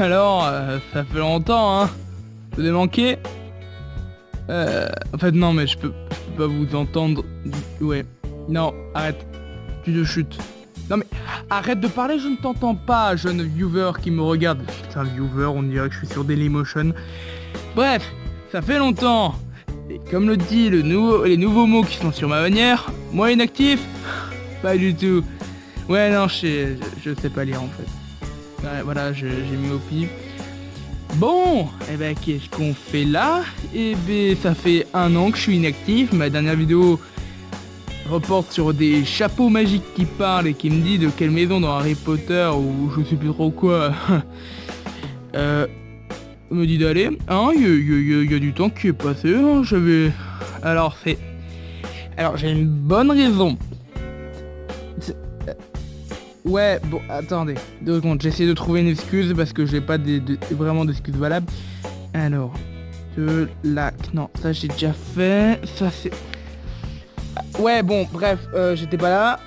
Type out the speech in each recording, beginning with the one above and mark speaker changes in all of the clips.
Speaker 1: Alors, ça fait longtemps, hein. Vous avez manqué. En fait, non, mais je peux pas vous entendre. Ouais. Non, arrête. Tu te chutes. Non mais, arrête de parler, je ne t'entends pas, jeune viewer qui me regarde. Putain, viewer, on dirait que je suis sur Dailymotion. Bref, ça fait longtemps. Et comme le dit les nouveaux mots qui sont sur ma bannière, moi inactif. Pas du tout. Ouais, non, je sais pas lire en fait. Ouais, voilà, j'ai mis au pif. Bon, et ben qu'est-ce qu'on fait là? Et ben ça fait 1 an que je suis inactif. Ma dernière vidéo reporte sur des chapeaux magiques qui parlent et qui me dit de quelle maison dans Harry Potter ou je sais plus trop quoi. Me dit d'aller. Hein, y a du temps qui est passé. Hein, Alors j'ai une bonne raison. Ouais, bon, attendez, 2 secondes, j'essaie de trouver une excuse parce que j'ai pas vraiment d'excuses valables. Alors, non, ça j'ai déjà fait, ça c'est... Ouais, bon, bref, j'étais pas là.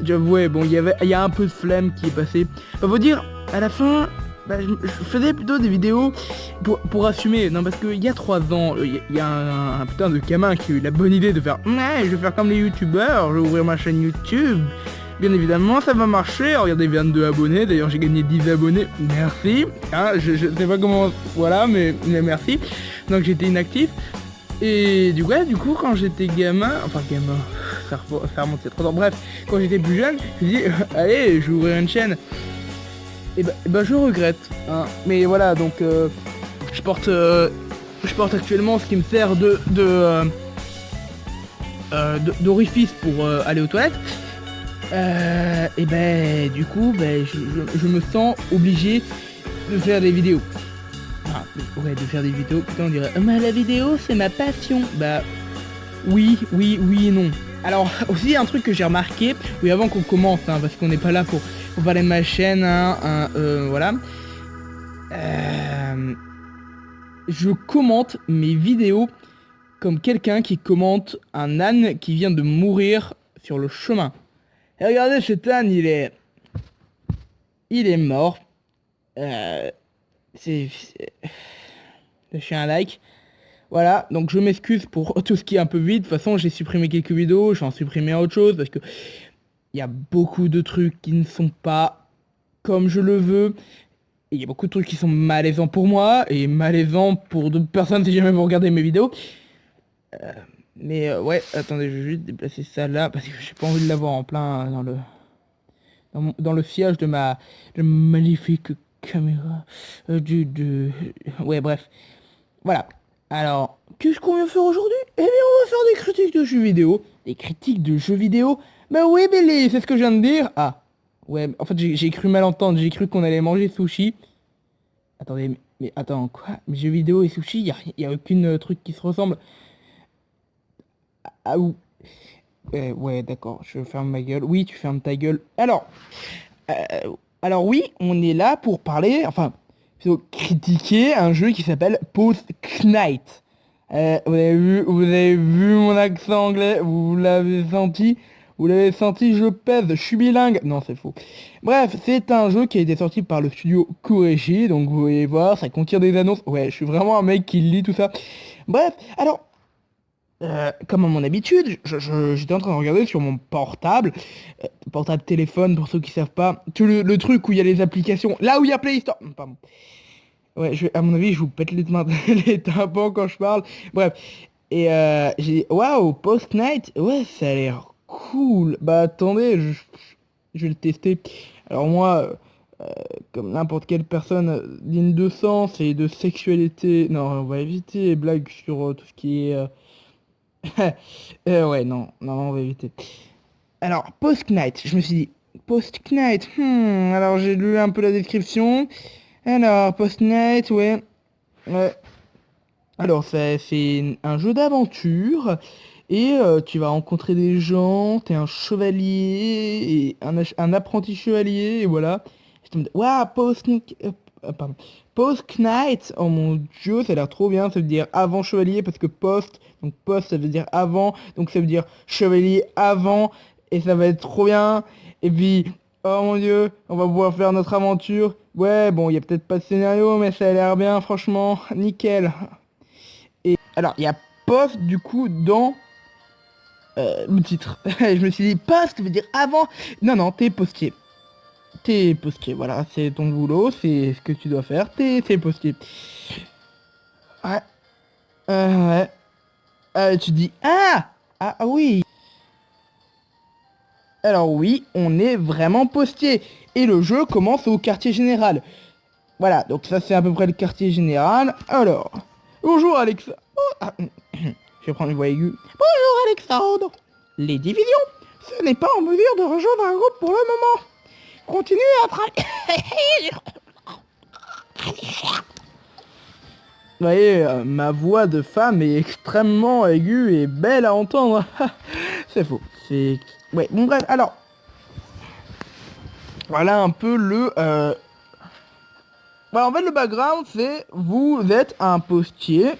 Speaker 1: J'avoue, bon, il y a un peu de flemme qui est passé. Bah, faut dire, à la fin, je faisais plutôt des vidéos pour assumer. Non, parce qu'il y a 3 ans, il y a un putain de gamin qui a eu la bonne idée de faire « Ouais, je vais faire comme les youtubeurs, je vais ouvrir ma chaîne YouTube. » Bien évidemment, ça va marcher. Regardez, 22 abonnés. D'ailleurs, j'ai gagné 10 abonnés. Merci. Hein, je sais pas comment... Voilà, mais merci. Donc, j'étais inactif. Et du coup, quand j'étais gamin... Enfin, gamin... Ça remonte, c'est trop tard. Bref, quand j'étais plus jeune, je me dis allez, je vais ouvrir une chaîne. Et bah je regrette. Hein. Mais voilà, donc... je porte actuellement ce qui me sert d'orifice pour aller aux toilettes. Et ben du coup je me sens obligé de faire des vidéos. Ah, ouais, de faire des vidéos. Putain, on dirait mais la vidéo c'est ma passion. Bah oui et non. Alors aussi un truc que j'ai remarqué, oui, avant qu'on commence, hein, parce qu'on n'est pas là pour parler de ma chaîne, hein, voilà. Je commente mes vidéos comme quelqu'un qui commente un âne qui vient de mourir sur le chemin. Et regardez, cet âne, il est mort. Je fais un like. Voilà, donc je m'excuse pour tout ce qui est un peu vide. De toute façon, j'ai supprimé quelques vidéos, j'en ai supprimé autre chose parce que il y a beaucoup de trucs qui ne sont pas comme je le veux. Et il y a beaucoup de trucs qui sont malaisants pour moi et malaisants pour d'autres personnes si jamais vous regardez mes vidéos. Mais ouais, attendez, je vais juste déplacer ça là parce que j'ai pas envie de l'avoir en plein dans le sillage de ma magnifique caméra ouais, bref. Voilà. Alors, qu'est-ce qu'on vient faire aujourd'hui? Eh bien, on va faire des critiques de jeux vidéo. Des critiques de jeux vidéo? Bah oui, Billy, c'est ce que je viens de dire. Ah, ouais, en fait, j'ai cru mal entendre. J'ai cru qu'on allait manger sushi. Attendez, mais attends, quoi? Mais jeux vidéo et sushi, y a aucune truc qui se ressemble. Ah, ou... ouais, d'accord, je ferme ma gueule. Oui, tu fermes ta gueule. Alors oui, on est là pour parler, enfin, plutôt critiquer un jeu qui s'appelle Postknight. Vous avez vu mon accent anglais, vous l'avez senti, je pèse, je suis bilingue. Non, c'est faux. Bref, c'est un jeu qui a été sorti par le studio Kureshi, donc vous voyez voir, ça contient des annonces. Ouais, je suis vraiment un mec qui lit tout ça. Bref, alors... comme à mon habitude, j'étais en train de regarder sur mon portable, portable téléphone pour ceux qui savent pas, tout le truc où il y a les applications, là où il y a Play Store. Pardon. Ouais, à mon avis, je vous pète les tympans quand je parle. Bref, et j'ai dit, waouh, Post-Night, ouais, ça a l'air cool. Bah attendez, je vais le tester. Alors moi, comme n'importe quelle personne digne de sens et de sexualité, non, on va éviter les blagues sur tout ce qui est... ouais, non, on va éviter. Alors, Post-Knight, je me suis dit, Post-Knight, alors j'ai lu un peu la description. Alors, Post-Knight, ouais. Alors, c'est un jeu d'aventure, et tu vas rencontrer des gens, t'es un chevalier, et un apprenti chevalier, et voilà. Je me dis, waouh, pardon. Post-Knight, oh mon dieu, ça a l'air trop bien, ça veut dire avant chevalier, parce que donc post ça veut dire avant, donc ça veut dire chevalier avant, et ça va être trop bien. Et puis, Oh mon dieu, on va pouvoir faire notre aventure. Ouais, bon, il y a peut-être pas de scénario, mais ça a l'air bien, franchement. Nickel. Et alors, il y a post du coup dans le titre. Je me suis dit, post veut dire avant. Non, non, t'es postier. T'es postier, voilà, c'est ton boulot, c'est ce que tu dois faire. T'es postier. Ouais, ouais. Tu dis, ah oui. Alors oui, on est vraiment postier. Et le jeu commence au quartier général. Voilà, donc ça c'est à peu près le quartier général. Alors, bonjour Alexa. Oh, je vais prendre une voix aiguë. Bonjour Alexandre. Les divisions, ce n'est pas en mesure de rejoindre un groupe pour le moment. Continuez à travailler. Vous voyez, ma voix de femme est extrêmement aiguë et belle à entendre. C'est faux. C'est... Ouais, bon bref, alors... Voilà un peu le... Voilà, en fait, le background, c'est... Vous êtes un postier,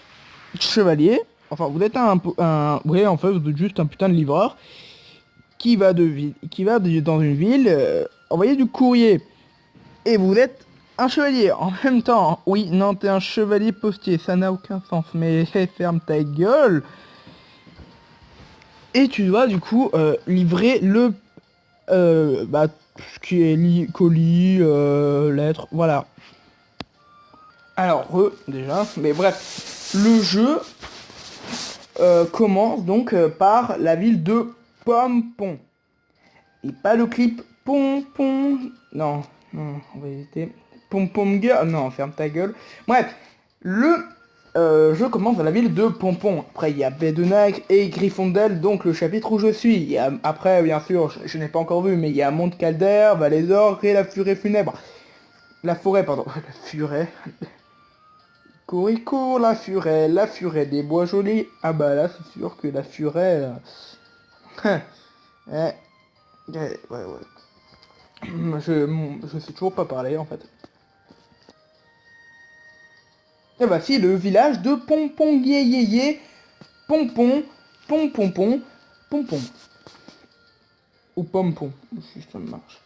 Speaker 1: chevalier. Enfin, vous êtes ouais, en fait, vous êtes juste un putain de livreur qui va dans une ville envoyer du courrier. Et vous êtes un chevalier en même temps. Oui, non, t'es un chevalier postier, ça n'a aucun sens. Mais ferme ta gueule. Et tu dois du coup livrer le tout ce qui est colis, lettres, voilà. Alors déjà, mais bref, le jeu commence donc par la ville de Pompon. Et pas le clip Pompon. Non, non, on va éviter. Pompon Girl. Non, ferme ta gueule. Bref, le jeu commence dans la ville de Pompon. Après, il y a Baie de Nacre et Gryffondel, donc le chapitre où je suis. Il y a, après, bien sûr, je n'ai pas encore vu, mais il y a Monte Calder, Valézor et la Furet Funèbre. La forêt, pardon. La Furet. Corico, la Furet des Bois Jolis. Ah bah là, c'est sûr que la Furet... ouais, ouais. Je sais toujours pas parler en fait. Et bah si, le village de Pompon-Yé-Yé-Yé, Pompon, Pompon, Pompon. Ou Pompon, si ça marche.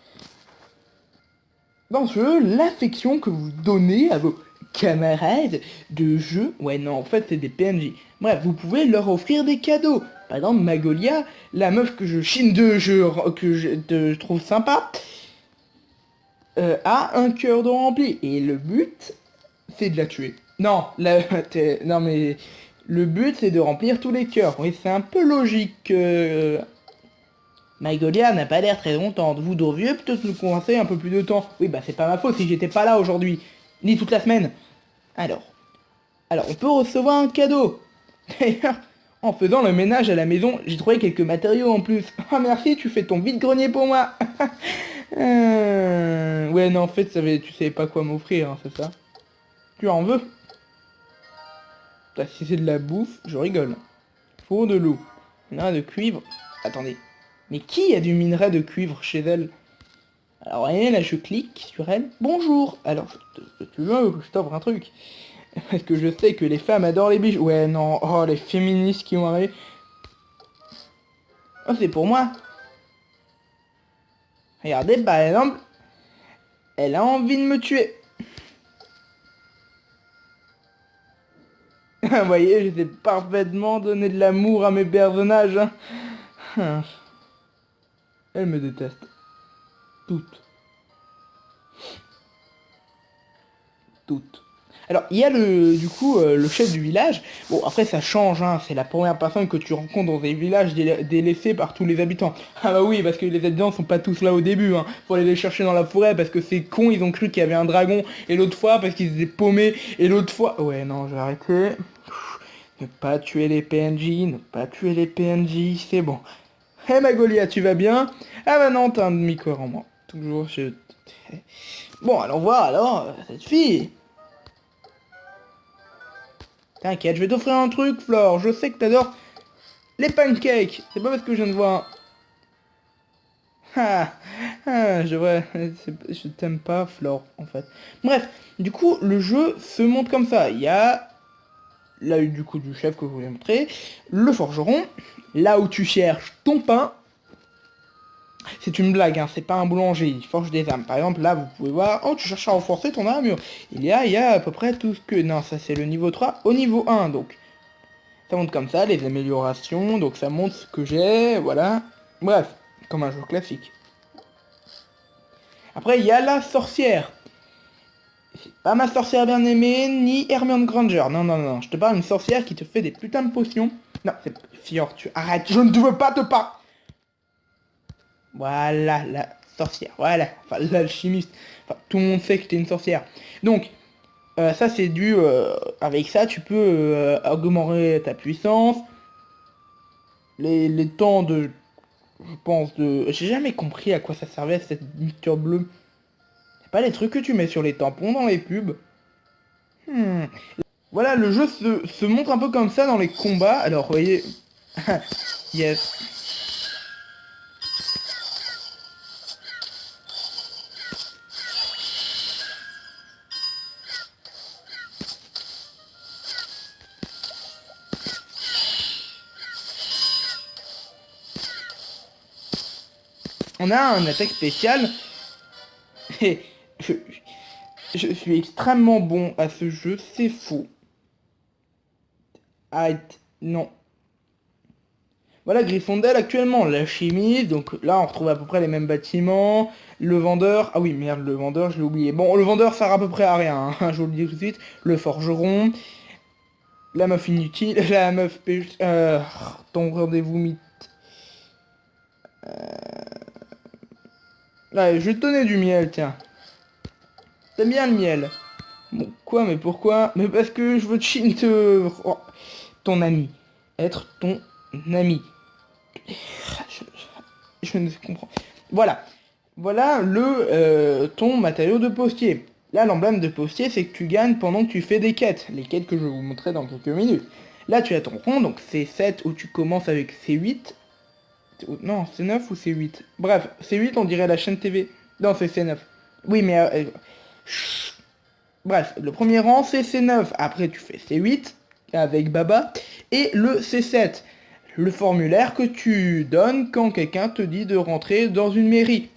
Speaker 1: Dans ce jeu, l'affection que vous donnez à vos camarades de jeu, ouais non, en fait c'est des PNJ. Bref, vous pouvez leur offrir des cadeaux. Par exemple, Magolia, la meuf que je chine que je trouve sympa, a un cœur de rempli. Et le but, c'est de la tuer. Non, non mais le but c'est de remplir tous les cœurs. Oui, c'est un peu logique. Magolia n'a pas l'air très contente. Vous devriez peut-être nous commencer un peu plus de temps. Oui, bah c'est pas ma faute si j'étais pas là aujourd'hui, ni toute la semaine. Alors, on peut recevoir un cadeau. D'ailleurs, en faisant le ménage à la maison, j'ai trouvé quelques matériaux en plus. Ah merci, tu fais ton vide-grenier pour moi. Ouais, non, en fait, tu savais pas quoi m'offrir, hein, c'est ça? Tu en veux? Bah, si c'est de la bouffe, je rigole. Four de loup. Minerai de cuivre. Attendez. Mais qui a du minerai de cuivre chez elle? Alors, voyez, là, je clique sur elle. Bonjour. Alors, tu veux que je t'offre un truc? Parce que je sais que les femmes adorent les bijoux. Ouais, non. Oh, les féministes qui ont arrivé. Oh, c'est pour moi. Regardez, par exemple, elle a envie de me tuer. Vous voyez, je sais parfaitement donner de l'amour à mes personnages. Hein. Elle me déteste. Toutes. Toutes. Alors, il y a du coup, le chef du village. Bon, après, ça change, hein. C'est la première personne que tu rencontres dans des villages délaissés par tous les habitants. Ah bah oui, parce que les habitants sont pas tous là au début, hein. Faut aller les chercher dans la forêt parce que c'est con, ils ont cru qu'il y avait un dragon. Et l'autre fois, parce qu'ils étaient paumés. Et l'autre fois... Ouais, non, j'ai arrêté. Ne pas tuer les PNJ, ne pas tuer les PNJ, c'est bon. Eh Magolia, tu vas bien? Ah bah non, t'as un demi-corps en moi. Toujours, je... Bon, allons voir alors, cette fille. T'inquiète, je vais t'offrir un truc, Flore. Je sais que t'adores les pancakes. C'est pas parce que je viens de voir... je t'aime pas, Flore, en fait. Bref, du coup, le jeu se montre comme ça. Il y a... Là, du coup, du chef que je voulais montrer. Le forgeron. Là où tu cherches ton pain. C'est une blague, hein, c'est pas un boulanger, il forge des armes. Par exemple, là, vous pouvez voir, oh, tu cherches à renforcer ton armure. Il y a à peu près tout ce que... Non, ça c'est le niveau 3 au niveau 1, donc. Ça monte comme ça, les améliorations, donc ça montre ce que j'ai, voilà. Bref, comme un jeu classique. Après, il y a la sorcière. C'est pas ma sorcière bien aimée, ni Hermione Granger. Non, non, non, je te parle d'une sorcière qui te fait des putains de potions. Non, c'est... Fior, tu arrêtes, je ne te veux pas te parler. Voilà, la sorcière, voilà. Enfin, l'alchimiste. Enfin, tout le monde sait que t'es une sorcière. Donc, ça c'est dû... avec ça, tu peux augmenter ta puissance. Les temps de... Je pense de... J'ai jamais compris à quoi ça servait cette mixture bleue. C'est pas les trucs que tu mets sur les tampons dans les pubs. Voilà, le jeu se montre un peu comme ça dans les combats. Alors, vous voyez... yes. On a un attaque spéciale. Et je suis extrêmement bon à ce jeu, c'est faux. Arrête, non. Voilà Gryffondor actuellement, la chimie, donc là on retrouve à peu près les mêmes bâtiments. Le vendeur, ah oui merde, le vendeur je l'ai oublié. Bon, le vendeur sert à peu près à rien, hein, je vous le dis tout de suite. Le forgeron, la meuf inutile, la meuf ton rendez-vous mythe. Allez, je vais te donner du miel, tiens. T'aimes bien le miel? Bon, quoi, mais pourquoi? Mais parce que je veux ton ami. Être ton ami. Je ne comprends. Voilà. Voilà ton matériau de postier. Là, l'emblème de postier, c'est que tu gagnes pendant que tu fais des quêtes. Les quêtes que je vais vous montrer dans quelques minutes. Là, tu as ton rond, donc c'est 7 où tu commences avec C8. Non, c'est 9 ou c'est 8. Bref, c'est 8 on dirait la chaîne TV. Non, c'est C9. Oui, mais... bref, le premier rang, c'est C9. Après, tu fais C8 avec Baba. Et le C7. Le formulaire que tu donnes quand quelqu'un te dit de rentrer dans une mairie.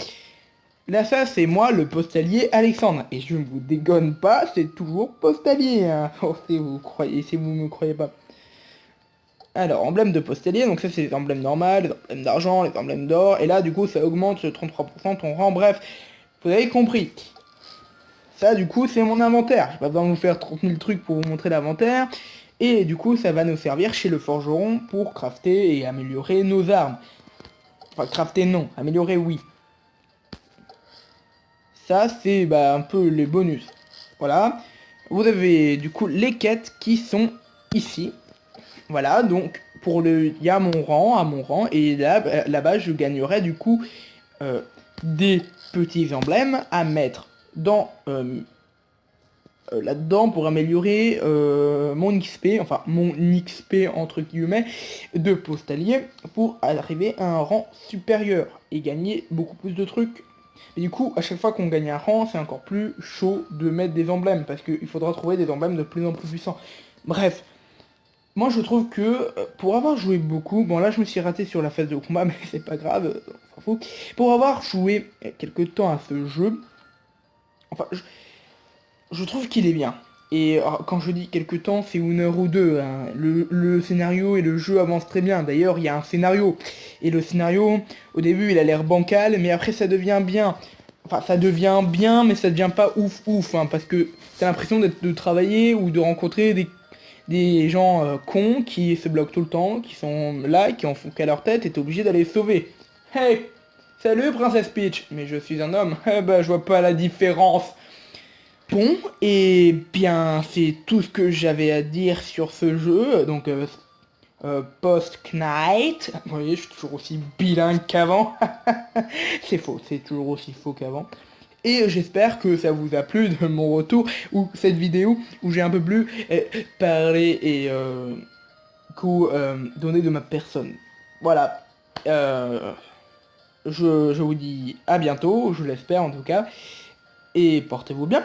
Speaker 1: Là, ça, c'est moi, le postalier Alexandre. Et je ne vous dégonne pas, c'est toujours postalier. Hein. Oh, si vous me croyez pas. Alors, emblème de postalier, donc ça, c'est les emblèmes normales, les emblèmes d'argent, les emblèmes d'or. Et là, du coup, ça augmente de 33% ton rang. Bref, vous avez compris. Ça, du coup, c'est mon inventaire. J'ai pas besoin de vous faire 30 000 trucs pour vous montrer l'inventaire. Et du coup, ça va nous servir chez le forgeron pour crafter et améliorer nos armes. Enfin, crafter non, améliorer oui. Ça, c'est un peu les bonus. Voilà. Vous avez du coup les quêtes qui sont ici. Voilà, donc il y a mon rang, et là-bas, je gagnerai du coup des petits emblèmes à mettre dans là-dedans pour améliorer mon XP, enfin mon XP entre guillemets, de postalier pour arriver à un rang supérieur et gagner beaucoup plus de trucs. Et du coup, à chaque fois qu'on gagne un rang, c'est encore plus chaud de mettre des emblèmes, parce qu'il faudra trouver des emblèmes de plus en plus puissants. Bref, moi je trouve que pour avoir joué beaucoup, bon là je me suis raté sur la phase de combat, mais c'est pas grave, on s'en fout. Pour avoir joué quelque temps à ce jeu, enfin, je trouve qu'il est bien. Et quand je dis quelques temps, c'est une heure ou deux. Hein. Le scénario et le jeu avancent très bien. D'ailleurs, il y a un scénario. Et le scénario, au début, il a l'air bancal, mais après, ça devient bien. Enfin, ça devient bien, mais ça devient pas ouf ouf. Hein, parce que t'as l'impression de travailler ou de rencontrer des gens cons qui se bloquent tout le temps, qui sont là, qui en font qu'à leur tête, et t'es obligé d'aller les sauver. Hey! Salut, Princesse Peach! Mais je suis un homme. Eh ben, je vois pas la différence. Bon, et bien c'est tout ce que j'avais à dire sur ce jeu, donc Post-Knight, vous voyez je suis toujours aussi bilingue qu'avant, c'est faux, c'est toujours aussi faux qu'avant, et j'espère que ça vous a plu de mon retour, ou cette vidéo où j'ai un peu plus parlé et donné de ma personne. Voilà, je vous dis à bientôt, je l'espère en tout cas, et portez-vous bien.